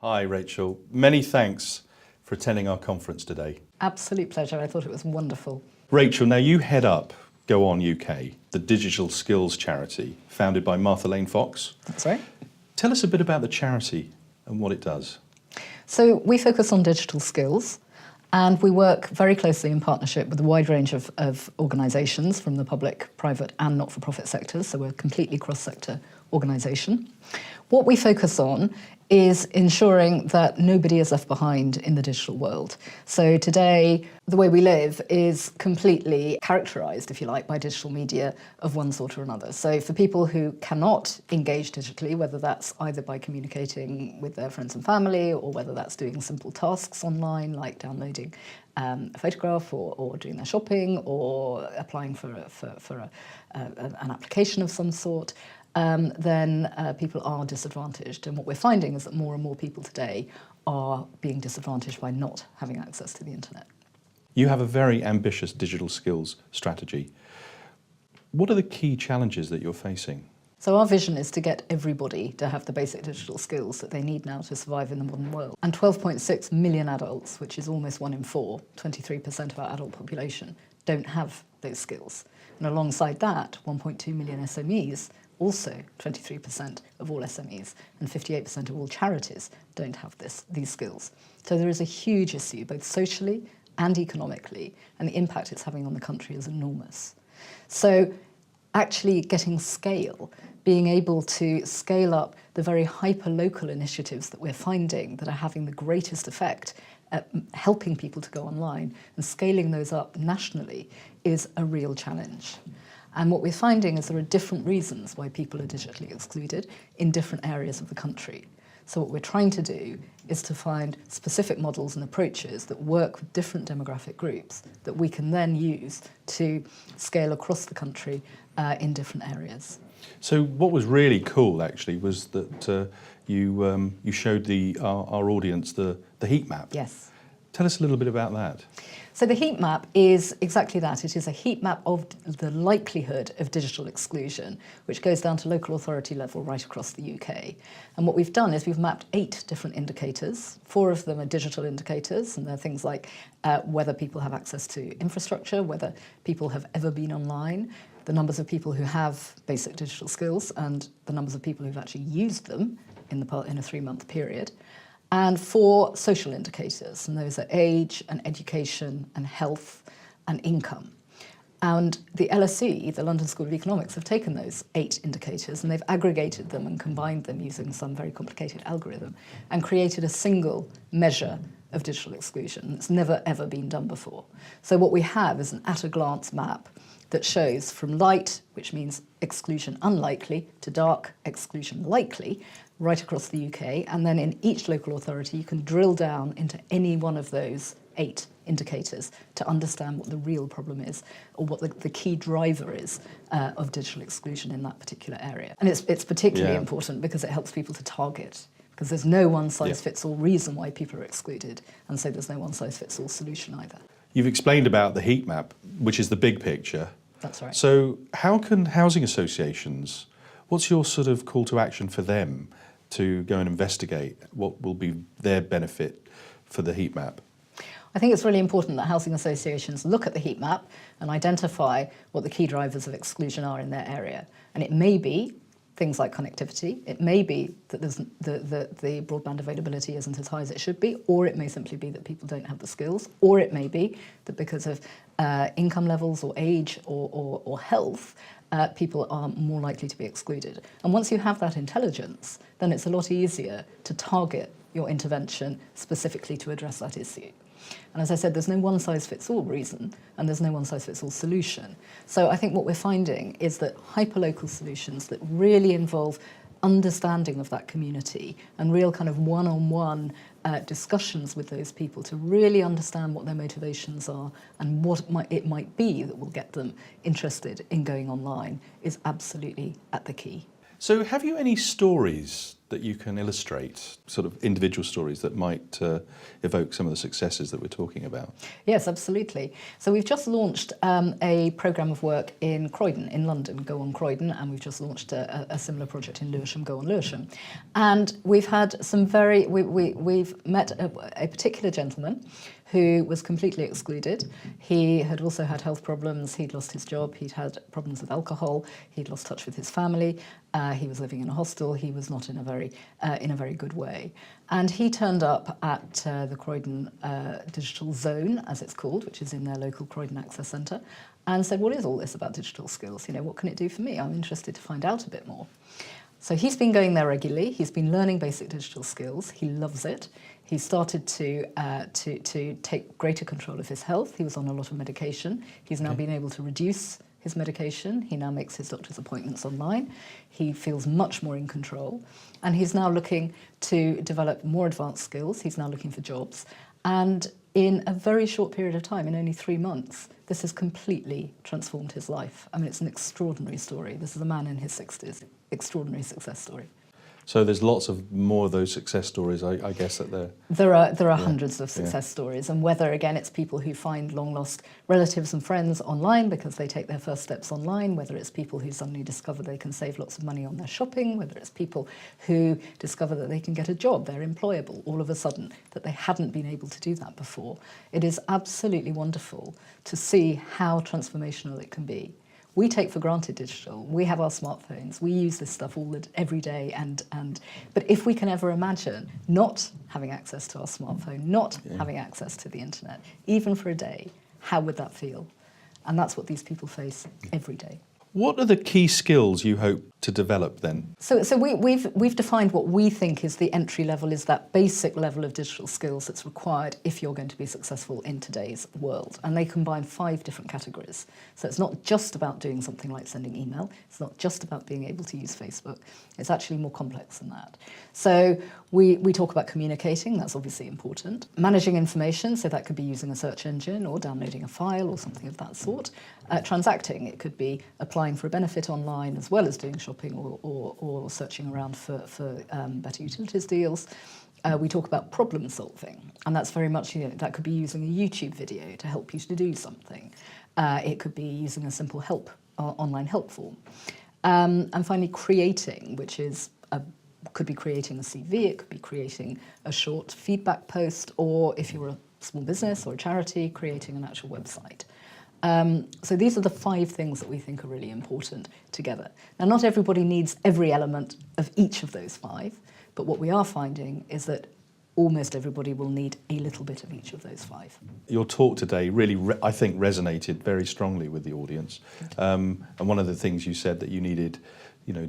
Hi, Rachel. Many thanks for attending our conference today. Absolute pleasure. I thought it was wonderful. Rachel, now you head up Go On UK, the digital skills charity founded by Martha Lane Fox. That's right. Tell us a bit about the charity and what it does. So we focus on digital skills, and we work very closely in partnership with a wide range of organisations from the public, private and not-for-profit sectors, so we're a completely cross-sector organisation. What we focus on is ensuring that nobody is left behind in the digital world. So today, the way we live is completely characterised, if you like, by digital media of one sort or another. So for people who cannot engage digitally, whether that's either by communicating with their friends and family, or whether that's doing simple tasks online, like downloading a photograph or doing their shopping or applying for an application of some sort, then people are disadvantaged. And what we're finding is that more and more people today are being disadvantaged by not having access to the internet. You have a very ambitious digital skills strategy. What are the key challenges that you're facing? So our vision is to get everybody to have the basic digital skills that they need now to survive in the modern world. And 12.6 million adults, which is almost 1 in 4, 23% of our adult population, don't have those skills. And alongside that, 1.2 million SMEs, also 23% of all SMEs and 58% of all charities don't have these skills. So there is a huge issue, both socially and economically, and the impact it's having on the country is enormous. So actually getting scale, being able to scale up the very hyper-local initiatives that we're finding that are having the greatest effect at helping people to go online and scaling those up nationally is a real challenge. And what we're finding is there are different reasons why people are digitally excluded in different areas of the country. So what we're trying to do is to find specific models and approaches that work with different demographic groups that we can then use to scale across the country in different areas. So what was really cool, actually, was that you showed our audience the heat map. Yes. Tell us a little bit about that. So the heat map is exactly that. It is a heat map of the likelihood of digital exclusion, which goes down to local authority level right across the UK. And what we've done is we've mapped 8 different indicators. 4 of them are digital indicators, and they're things like whether people have access to infrastructure, whether people have ever been online, the numbers of people who have basic digital skills, and the numbers of people who've actually used them in a 3-month period. And 4 social indicators, and those are age and education and health and income. And the LSE, the London School of Economics, have taken those 8 indicators and they've aggregated them and combined them using some very complicated algorithm and created a single measure of digital exclusion. It's never ever been done before. So what we have is an at-a-glance map that shows from light, which means exclusion unlikely, to dark, exclusion likely, right across the UK, and then in each local authority you can drill down into any one of those 8 indicators to understand what the real problem is or what the key driver is of digital exclusion in that particular area. And it's particularly important because it helps people to target, because there's no one-size-fits-all reason why people are excluded, and so there's no one-size-fits-all solution either. You've explained about the heat map, which is the big picture. That's right. So how can housing associations, what's your sort of call to action for them to go and investigate what will be their benefit for the heat map? I think it's really important that housing associations look at the heat map and identify what the key drivers of exclusion are in their area. And it may be things like connectivity, it may be that the broadband availability isn't as high as it should be, or it may simply be that people don't have the skills, or it may be that because of income levels or age or health, people are more likely to be excluded. And once you have that intelligence, then it's a lot easier to target your intervention specifically to address that issue. And as I said, there's no one-size-fits-all reason, and there's no one-size-fits-all solution. So I think what we're finding is that hyperlocal solutions that really involve understanding of that community and real kind of one-on-one discussions with those people to really understand what their motivations are and what it might be that will get them interested in going online is absolutely at the key. So have you any stories that you can illustrate, sort of individual stories that might evoke some of the successes that we're talking about? Yes, absolutely. So we've just launched a programme of work in Croydon, in London, Go on Croydon, and we've just launched a similar project in Lewisham, Go on Lewisham. And we've had some we've met a particular gentleman who was completely excluded. He had also had health problems. He'd lost his job. He'd had problems with alcohol. He'd lost touch with his family. He was living in a hostel. He was not in a very good way. And he turned up at the Croydon Digital Zone, as it's called, which is in their local Croydon Access Centre, and said, "What is all this about digital skills? What can it do for me? I'm interested to find out a bit more." So he's been going there regularly. He's been learning basic digital skills. He loves it. He started to take greater control of his health. He was on a lot of medication. He's now been able to reduce his medication. He now makes his doctor's appointments online. He feels much more in control. And he's now looking to develop more advanced skills. He's now looking for jobs. And in a very short period of time, in only 3 months, this has completely transformed his life. I mean, it's an extraordinary story. This is a man in his 60s. Extraordinary success story. So there's lots of more of those success stories, I guess, that there are hundreds of success stories, and whether again it's people who find long lost relatives and friends online because they take their first steps online, whether it's people who suddenly discover they can save lots of money on their shopping, whether it's people who discover that they can get a job, they're employable all of a sudden, that they hadn't been able to do that before. It is absolutely wonderful to see how transformational it can be. We take for granted digital. We have our smartphones. We use this stuff every day. But if we can ever imagine not having access to our smartphone, not having access to the internet, even for a day, how would that feel? And that's what these people face every day. What are the key skills you hope to develop then? So we've defined what we think is the entry level, is that basic level of digital skills that's required if you're going to be successful in today's world. And they combine 5 different categories. So it's not just about doing something like sending email. It's not just about being able to use Facebook. It's actually more complex than that. So we talk about communicating, that's obviously important. Managing information, so that could be using a search engine or downloading a file or something of that sort. Transacting, it could be applying for a benefit online as well as doing shopping or searching around for better utilities deals. We talk about problem solving, and that's very much, that could be using a YouTube video to help you to do something. It could be using a simple online help form. And finally, creating, which is could be creating a CV, it could be creating a short feedback post, or if you're a small business or a charity, creating an actual website. So these are the 5 things that we think are really important together. Now, not everybody needs every element of each of those 5, but what we are finding is that almost everybody will need a little bit of each of those 5. Your talk today really, I think, resonated very strongly with the audience. And one of the things you said that you needed,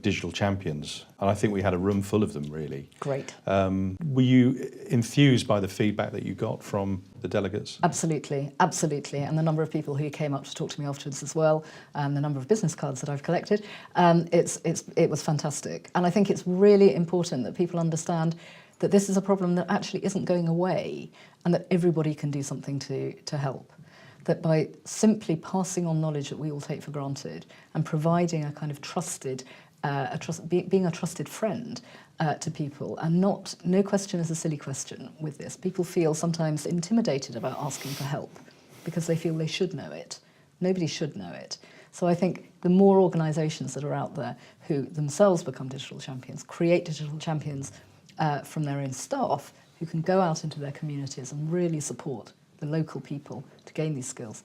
digital champions. And I think we had a room full of them, really. Great. Were you enthused by the feedback that you got from the delegates? Absolutely, absolutely. And the number of people who came up to talk to me afterwards as well, and the number of business cards that I've collected, it was fantastic. And I think it's really important that people understand that this is a problem that actually isn't going away, and that everybody can do something to help. That by simply passing on knowledge that we all take for granted and providing a kind of being a trusted friend to people, and no question is a silly question with this. People feel sometimes intimidated about asking for help because they feel they should know it. Nobody should know it. So I think the more organisations that are out there who themselves become digital champions, create digital champions from their own staff who can go out into their communities and really support the local people to gain these skills,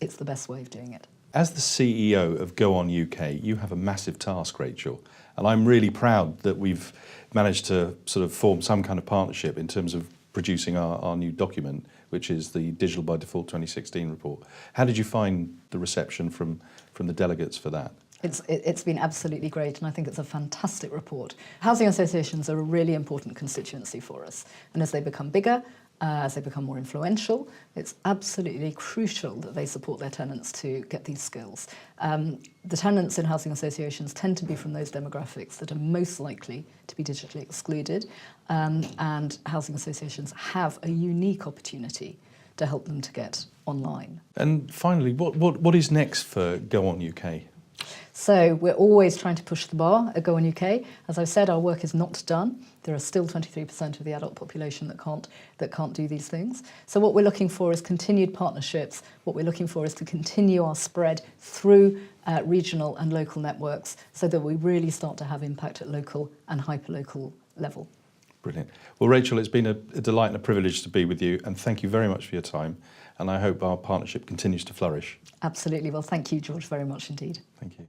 it's the best way of doing it. As the CEO of Go On UK, you have a massive task, Rachel, and I'm really proud that we've managed to sort of form some kind of partnership in terms of producing our new document, which is the Digital by Default 2016 report. How did you find the reception from the delegates for that? It's been absolutely great, and I think it's a fantastic report. Housing associations are a really important constituency for us, and as they become bigger, as they become more influential, it's absolutely crucial that they support their tenants to get these skills. The tenants in housing associations tend to be from those demographics that are most likely to be digitally excluded, and housing associations have a unique opportunity to help them to get online. And finally, what is next for Go On UK? So we're always trying to push the bar at Go On UK. As I've said, our work is not done. There are still 23% of the adult population that can't do these things. So what we're looking for is continued partnerships. What we're looking for is to continue our spread through regional and local networks so that we really start to have impact at local and hyperlocal level. Brilliant. Well, Rachel, it's been a delight and a privilege to be with you, and thank you very much for your time. And I hope our partnership continues to flourish. Absolutely. Well, thank you, George, very much indeed. Thank you.